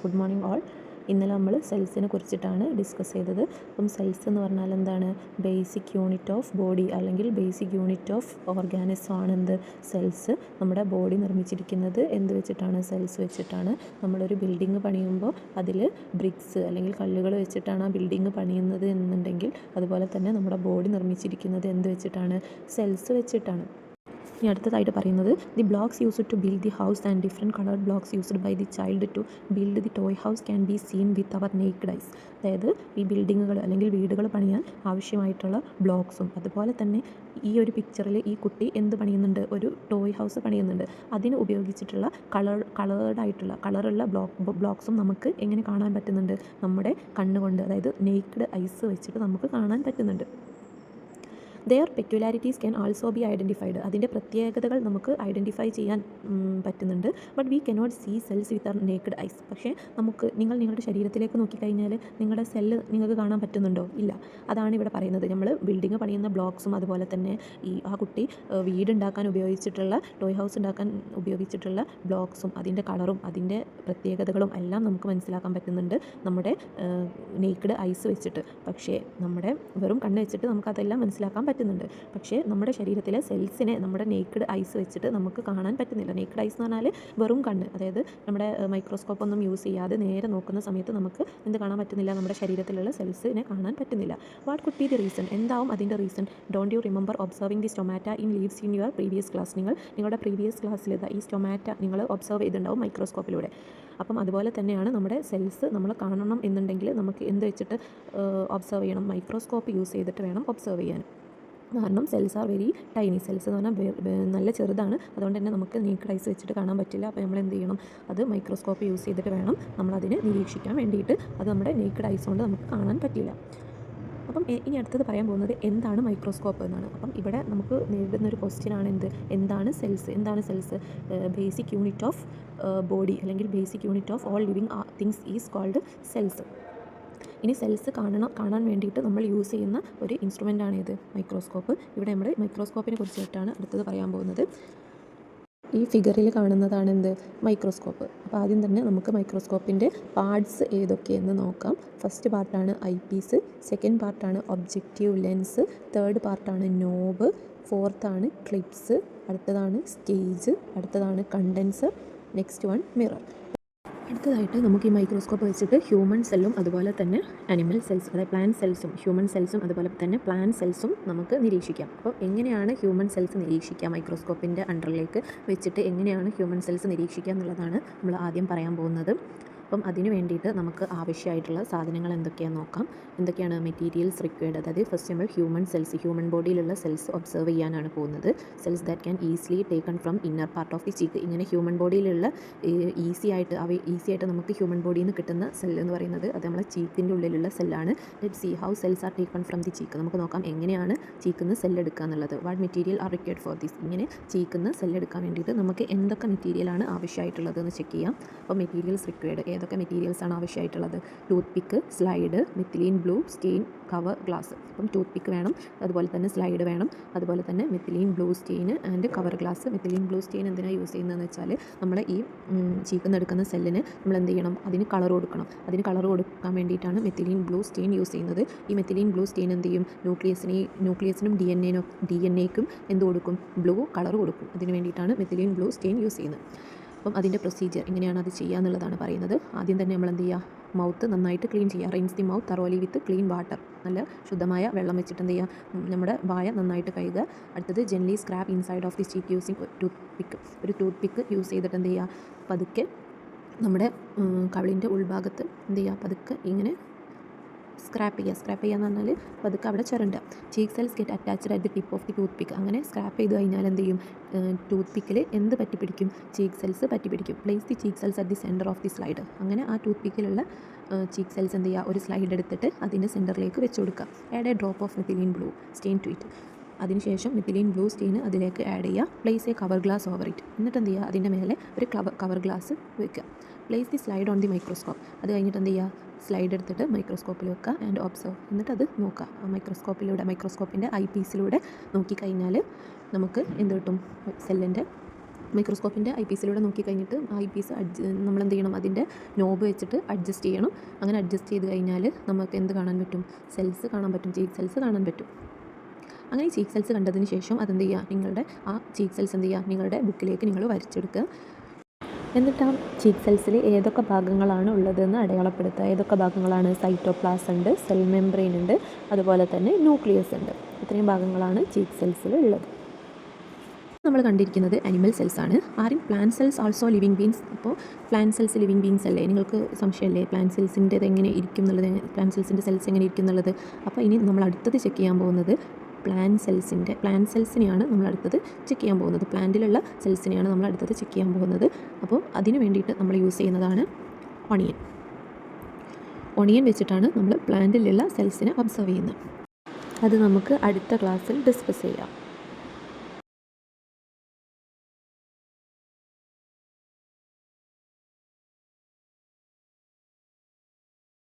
Good morning all. ഇന്നലെ നമ്മൾ സെൽസിനെ കുറിച്ചിട്ടാണ് ഡിസ്കസ് ചെയ്തത്. അപ്പം സെൽസ് എന്ന് പറഞ്ഞാൽ എന്താണ്? ബേസിക് യൂണിറ്റ് ഓഫ് ബോഡി അല്ലെങ്കിൽ ബേസിക് യൂണിറ്റ് ഓഫ് ഓർഗാനിസം ആണ് എന്ത്? സെൽസ്. നമ്മുടെ ബോഡി നിർമ്മിച്ചിരിക്കുന്നത് എന്ത് വെച്ചിട്ടാണ്? സെൽസ് വെച്ചിട്ടാണ്. നമ്മളൊരു ബിൽഡിങ് പണിയുമ്പോൾ അതിൽ ബ്രിക്സ് അല്ലെങ്കിൽ കല്ലുകൾ വെച്ചിട്ടാണ് ആ ബിൽഡിങ് പണിയുന്നത് എന്നുണ്ടെങ്കിൽ അതുപോലെ തന്നെ നമ്മുടെ ബോഡി നിർമ്മിച്ചിരിക്കുന്നത് എന്ത് വെച്ചിട്ടാണ്? സെൽസ് വെച്ചിട്ടാണ്. ഇനി അടുത്തതായിട്ട് പറയുന്നത് the blocks used to build the house and different coloured blocks used by the child to build the toy house can be seen with our naked eyes. അതായത് ഈ ബിൽഡിങ്ങുകൾ അല്ലെങ്കിൽ വീടുകൾ പണിയാൻ ആവശ്യമായിട്ടുള്ള ബ്ലോക്സും അതുപോലെ തന്നെ ഈ ഒരു പിക്ചറിൽ ഈ കുട്ടി എന്ത് പണിയുന്നുണ്ട്? ഒരു ടോയ് ഹൗസ് പണിയുന്നുണ്ട്. അതിന് ഉപയോഗിച്ചിട്ടുള്ള കളറുള്ള ബ്ലോക്സും നമുക്ക് എങ്ങനെ കാണാൻ പറ്റുന്നുണ്ട്? നമ്മുടെ കണ്ണുകൊണ്ട്, അതായത് നേക്ഡ് ഐസ് വെച്ചിട്ട് നമുക്ക് കാണാൻ പറ്റുന്നുണ്ട്. Their peculiarities can also be identified. അതിൻ്റെ പ്രത്യേകതകൾ നമുക്ക് ഐഡൻറ്റിഫൈ ചെയ്യാൻ പറ്റുന്നുണ്ട്. But we cannot see cells with our naked eyes. പക്ഷേ നിങ്ങളുടെ ശരീരത്തിലേക്ക് നോക്കിക്കഴിഞ്ഞാൽ നിങ്ങളുടെ സെല്ല് നിങ്ങൾക്ക് കാണാൻ പറ്റുന്നുണ്ടോ? ഇല്ല. അതാണ് ഇവിടെ പറയുന്നത്. നമ്മൾ ബിൽഡിങ് പണിയുന്ന ബ്ലോക്സും അതുപോലെ തന്നെ ആ കുട്ടി വീടുണ്ടാക്കാൻ ഉപയോഗിച്ചിട്ടുള്ള ടോയ് ഹൗസ് ഉണ്ടാക്കാൻ ഉപയോഗിച്ചിട്ടുള്ള ബ്ലോക്സും അതിൻ്റെ കളറും അതിൻ്റെ പ്രത്യേകതകളും എല്ലാം നമുക്ക് മനസ്സിലാക്കാൻ പറ്റുന്നുണ്ട് നമ്മുടെ നേക്ഡ് ഐസ് വെച്ചിട്ട്. പക്ഷേ നമ്മുടെ വെറും കണ്ണ് വെച്ചിട്ട് നമുക്കതെല്ലാം മനസ്സിലാക്കാൻ പറ്റുന്നുണ്ട്. പക്ഷേ നമ്മുടെ ശരീരത്തിലെ സെൽസിനെ നമ്മുടെ നേക്ഡ് ഐസ് വെച്ചിട്ട് നമുക്ക് കാണാൻ പറ്റുന്നില്ല. നേക്ഡ് ഐസ് എന്ന് പറഞ്ഞാൽ വെറും കണ്ണ്, അതായത് നമ്മുടെ മൈക്രോസ്കോപ്പ് ഒന്നും യൂസ് ചെയ്യാതെ നേരെ നോക്കുന്ന സമയത്ത് നമുക്ക് എന്ത് കാണാൻ പറ്റുന്നില്ല? നമ്മുടെ ശരീരത്തിലുള്ള സെൽസിനെ കാണാൻ പറ്റുന്നില്ല. What could be the reason? എന്താവും അതിൻ്റെ reason? Don't you remember observing the stomata in leaves in your previous class? നിങ്ങളുടെ പ്രീവിയസ് ക്ലാസ്സിൽ ഈ സ്റ്റൊമാറ്റ നിങ്ങൾ ഒബ്സർവ് ചെയ്തിട്ടുണ്ടാവും മൈക്രോസ്കോപ്പിലൂടെ. അപ്പം അതുപോലെ തന്നെയാണ് നമ്മുടെ സെൽസ് നമ്മൾ കാണണം എന്നുണ്ടെങ്കിൽ നമുക്ക് എന്ത് വെച്ചിട്ട് ഒബ്സർവ് ചെയ്യണം? മൈക്രോസ്കോപ്പ് യൂസ് ചെയ്തിട്ട് വേണം ഒബ്സർവ് ചെയ്യാൻ. കാരണം cells are very tiny. Cells എന്ന് പറഞ്ഞാൽ നല്ല ചെറുതാണ്. അതുകൊണ്ട് തന്നെ നമുക്ക് നേക്ഡ് ഐസ് വെച്ചിട്ട് കാണാൻ പറ്റില്ല. അപ്പോൾ നമ്മൾ എന്ത് ചെയ്യണം? അത് മൈക്രോസ്കോപ്പ് യൂസ് ചെയ്തിട്ട് വേണം നമ്മളതിനെ നിരീക്ഷിക്കാൻ വേണ്ടിയിട്ട്. അത് നമ്മുടെ നേക്ഡ് ഐസ് കൊണ്ട് നമുക്ക് കാണാൻ പറ്റില്ല. അപ്പം ഇനി അടുത്തത് പറയാൻ പോകുന്നത് എന്താണ് മൈക്രോസ്കോപ്പ് എന്നാണ്. അപ്പം ഇവിടെ നമുക്ക് നേരിടുന്നൊരു ക്വസ്റ്റ്യനാണ് എന്താണ് സെൽസ്? എന്താണ് cells? Basic unit of body അല്ലെങ്കിൽ basic unit of all living things is called cells. ഇനി സെൽസ് കാണാൻ വേണ്ടിയിട്ട് നമ്മൾ യൂസ് ചെയ്യുന്ന ഒരു ഇൻസ്ട്രുമെൻ്റാണ് ഇത്, മൈക്രോസ്കോപ്പ്. ഇവിടെ നമ്മൾ മൈക്രോസ്കോപ്പിനെ കുറിച്ചിട്ടാണ് അടുത്തത് പറയാൻ പോകുന്നത്. ഈ ഫിഗറിൽ കാണുന്നതാണ് എന്ത്? മൈക്രോസ്കോപ്പ്. അപ്പോൾ ആദ്യം തന്നെ നമുക്ക് മൈക്രോസ്കോപ്പിൻ്റെ പാർട്സ് ഏതൊക്കെയെന്ന് നോക്കാം. ഫസ്റ്റ് പാർട്ടാണ് ഐ പീസ്, സെക്കൻഡ് പാർട്ടാണ് ഒബ്ജക്റ്റീവ് ലെൻസ്, തേർഡ് പാർട്ടാണ് നോബ്, ഫോർത്താണ് ക്ലിപ്സ്, അടുത്തതാണ് സ്റ്റേജ്, അടുത്തതാണ് കണ്ടൻസർ, നെക്സ്റ്റ് വൺ മിറർ. അടുത്തതായിട്ട് നമുക്ക് ഈ മൈക്രോസ്കോപ്പ് വെച്ചിട്ട് ഹ്യൂമൻ സെല്ലും അതുപോലെ തന്നെ ആനിമൽ സെൽസ്, അതായത് പ്ലാന്റ് സെൽസും ഹ്യൂമൻ സെൽസും അതുപോലെ തന്നെ പ്ലാന്റ് സെൽസും നമുക്ക് നിരീക്ഷിക്കാം. അപ്പോൾ എങ്ങനെയാണ് ഹ്യൂമൻ സെൽസ് നിരീക്ഷിക്കുക? മൈക്രോസ്കോപ്പിൻ്റെ അണ്ടറിലേക്ക് വെച്ചിട്ട് എങ്ങനെയാണ് ഹ്യൂമൻ സെൽസ് നിരീക്ഷിക്കുക എന്നുള്ളതാണ് നമ്മൾ ആദ്യം പറയാൻ പോകുന്നത്. അപ്പം അതിന് വേണ്ടിയിട്ട് നമുക്ക് ആവശ്യമായിട്ടുള്ള സാധനങ്ങൾ എന്തൊക്കെയാണെന്ന് നോക്കാം. എന്തൊക്കെയാണ് മെറ്റീരിയൽസ് റിക്വയർഡ്? അതായത് ഫസ്റ്റ് നമ്മൾ ഹ്യൂമൻ ബോഡിയിലുള്ള സെൽസ് ഒബ്സർവ് ചെയ്യാനാണ് പോകുന്നത്. Cells that can easily taken from inner part of the cheek. ഇങ്ങനെ ഹ്യൂമൻ ബോഡിയിലുള്ള ഈസി ആയിട്ട് നമുക്ക് ഹ്യൂമൻ ബോഡിയിൽ നിന്ന് കിട്ടുന്ന സെല്ല് എന്ന് പറയുന്നത് അത് നമ്മളെ ചീക്കിൻ്റെ ഉള്ളിലുള്ള സെല്ലാണ്. Let see how cells are taken from the cheek. നമുക്ക് നോക്കാം എങ്ങനെയാണ് ചീക്കിൽ നിന്ന് സെല്ലെടുക്കുക എന്നുള്ളത്. What material are required for this? ഇങ്ങനെ ചീക്കിൽ നിന്ന് സെല്ലെടുക്കാൻ വേണ്ടിയിട്ട് നമുക്ക് എന്തൊക്കെ മെറ്റീരിയലാണ് ആവശ്യമായിട്ടുള്ളത് എന്ന് ചെക്ക് ചെയ്യാം. അപ്പോൾ മെറ്റീരിയൽസ് റിക്വയർഡ് ഏതൊക്കെ മെറ്റീരിയൽസാണ് ആവശ്യമായിട്ടുള്ളത്? Toothpick, slide, methylene blue, stain, cover glass. അപ്പം ടൂത്ത് പിക്ക് വേണം, അതുപോലെ തന്നെ സ്ലൈഡ് വേണം, അതുപോലെ തന്നെ methylene blue stain and cover glass. Methylene blue stain എന്തിനാണ് യൂസ് ചെയ്യുന്നതെന്ന് വെച്ചാൽ നമ്മൾ ഈ ചീക്കുന്ന എടുക്കുന്ന സെല്ലിന് നമ്മൾ എന്ത് ചെയ്യണം? അതിന് കളർ കൊടുക്കണം. അതിന് കളർ കൊടുക്കാൻ വേണ്ടിയിട്ടാണ് മെത്തിലീൻ ബ്ലൂ സ്റ്റെയിൻ യൂസ് ചെയ്യുന്നത്. ഈ മെത്തിലീൻ ബ്ലൂ സ്റ്റെയിൻ എന്ത് ചെയ്യും? ന്യൂക്ലിയസിനും ഡി എൻ എക്കും എന്ത് കൊടുക്കും? ബ്ലൂ കളർ കൊടുക്കും. അതിന് വേണ്ടിയിട്ടാണ് മെത്തിലീൻ ബ്ലൂ സ്റ്റെയിൻ യൂസ് ചെയ്യുന്നത്. അപ്പം അതിൻ്റെ പ്രൊസീജിയർ എങ്ങനെയാണ് അത് ചെയ്യുക എന്നുള്ളതാണ് പറയുന്നത്. ആദ്യം തന്നെ നമ്മൾ എന്ത് ചെയ്യുക? മൗത്ത് നന്നായിട്ട് ക്ലീൻ ചെയ്യുക. Rinse the mouth thoroughly with clean water. നല്ല ശുദ്ധമായ വെള്ളം വെച്ചിട്ട് എന്ത് ചെയ്യുക? നമ്മുടെ വായ നന്നായിട്ട് കഴുകുക. അടുത്തത് gently scrap inside of the cheek using ഒരു ടൂത്ത് പിക്ക് യൂസ് ചെയ്തിട്ട് എന്ത് ചെയ്യുക? പതുക്കെ നമ്മുടെ കവിളിൻ്റെ ഉൾഭാഗത്ത് എന്ത് ചെയ്യുക? പതുക്കെ ഇങ്ങനെ സ്ക്രാപ്പ് ചെയ്യുക എന്ന് പറഞ്ഞാൽ പതുക്കെ അവിടെ ചുരണ്ടുക. Cheek cells get attached at the tip of the toothpick. അങ്ങനെ സ്ക്രാപ്പ് ചെയ്ത് കഴിഞ്ഞാൽ എന്ത് ചെയ്യും? ടൂത്ത് പിക്കിൽ എന്ത് പറ്റിപ്പിടിക്കും? ചീക്ക് സെൽസ് പറ്റിപ്പിടിക്കും. Place the cheek cells at the centre of the slide. അങ്ങനെ ആ ടൂത്ത് പിക്കിലുള്ള ചീക്ക് സെൽസ് എന്ത് ചെയ്യുക? ഒരു സ്ലൈഡ് എടുത്തിട്ട് അതിൻ്റെ സെൻറ്ററിലേക്ക് വെച്ച് കൊടുക്കുക. Add a drop of methylene blue stain to it. അതിനുശേഷം മെത്തിലീൻ ബ്ലൂ സ്റ്റെയിൻ അതിലേക്ക് ആഡ് ചെയ്യുക. Place a cover glass over it. എന്നിട്ട് എന്ത് ചെയ്യുക? അതിൻ്റെ മേലെ ഒരു കവർ ഗ്ലാസ് വെക്കുക. Place the slide on the microscope. അത് കഴിഞ്ഞിട്ട് എന്ത് ചെയ്യുക? സ്ലൈഡ് എടുത്തിട്ട് മൈക്രോസ്കോപ്പിൽ വെക്കുക ആൻഡ് ഒബ്സർവ്. എന്നിട്ട് അത് നോക്കുക. മൈക്രോസ്കോപ്പിൻ്റെ ഐ പീസിലൂടെ നോക്കിക്കഴിഞ്ഞാൽ നമുക്ക് എന്ത് കിട്ടും? സെല്ലിൻ്റെ മൈക്രോസ്കോപ്പിൻ്റെ ഐ പീസിലൂടെ നോക്കി കഴിഞ്ഞിട്ട് ആ ഐ പീസ് നമ്മളെന്ത് ചെയ്യണം, അതിൻ്റെ നോബ് വെച്ചിട്ട് അഡ്ജസ്റ്റ് ചെയ്യണം. അങ്ങനെ അഡ്ജസ്റ്റ് ചെയ്ത് കഴിഞ്ഞാൽ നമുക്ക് എന്ത് കാണാൻ പറ്റും, സെൽസ് കാണാൻ പറ്റും, ചീക്ക് സെൽസ് കാണാൻ പറ്റും. അങ്ങനെ ചീക്ക് സെൽസ് കണ്ടതിന് ശേഷം അതെന്ത് ചെയ്യുക, നിങ്ങളുടെ ആ ചീക്ക് സെൽസ് എന്ത് ചെയ്യുക, നിങ്ങളുടെ ബുക്കിലേക്ക് നിങ്ങൾ വരച്ചെടുക്കുക. എന്നിട്ട് ആ ചീക്ക് സെൽസിൽ ഏതൊക്കെ ഭാഗങ്ങളാണ് ഉള്ളതെന്ന് അടയാളപ്പെടുത്തുക. ഏതൊക്കെ ഭാഗങ്ങളാണ്, സൈറ്റോപ്ലാസം ഉണ്ട്, സെൽ മെംബ്രെയിൻ ഉണ്ട്, അതുപോലെ തന്നെ ന്യൂക്ലിയസ് ഉണ്ട്. ഇത്രയും ഭാഗങ്ങളാണ് ചീക്ക് സെൽസിൽ ഉള്ളത്. നമ്മൾ കണ്ടിരിക്കുന്നത് അനിമൽ സെൽസ് ആണ്. ആരും plant cells also living beings. അപ്പോൾ പ്ലാന്റ് സെൽസ് ലിവിങ് ബീങ്സ് അല്ലേ? നിങ്ങൾക്ക് സംശയമല്ലേ പ്ലാന്റ് സെൽസിൻ്റെ എങ്ങനെ ഇരിക്കും എന്നുള്ളത്, പ്ലാന്റ് സെൽസിൻ്റെ സെൽസ് എങ്ങനെ ഇരിക്കും എന്നുള്ളത്. അപ്പോൾ ഇനി നമ്മൾ അടുത്തത് ചെക്ക് ചെയ്യാൻ പോകുന്നത് പ്ലാന്റ് സെൽസിനെയാണ് നമ്മൾ അടുത്തത് ചെക്ക് ചെയ്യാൻ പോകുന്നത്. പ്ലാന്റിലുള്ള സെൽസിനെയാണ് നമ്മൾ അടുത്തത് ചെക്ക് ചെയ്യാൻ പോകുന്നത്. അപ്പോൾ അതിന് വേണ്ടിയിട്ട് നമ്മൾ യൂസ് ചെയ്യുന്നതാണ് ഒണിയൻ വെച്ചിട്ടാണ് നമ്മൾ പ്ലാന്റിലുള്ള സെൽസിനെ ഒബ്സർവ് ചെയ്യുന്നത്. അത് നമുക്ക് അടുത്ത ക്ലാസ്സിൽ ഡിസ്കസ് ചെയ്യാം.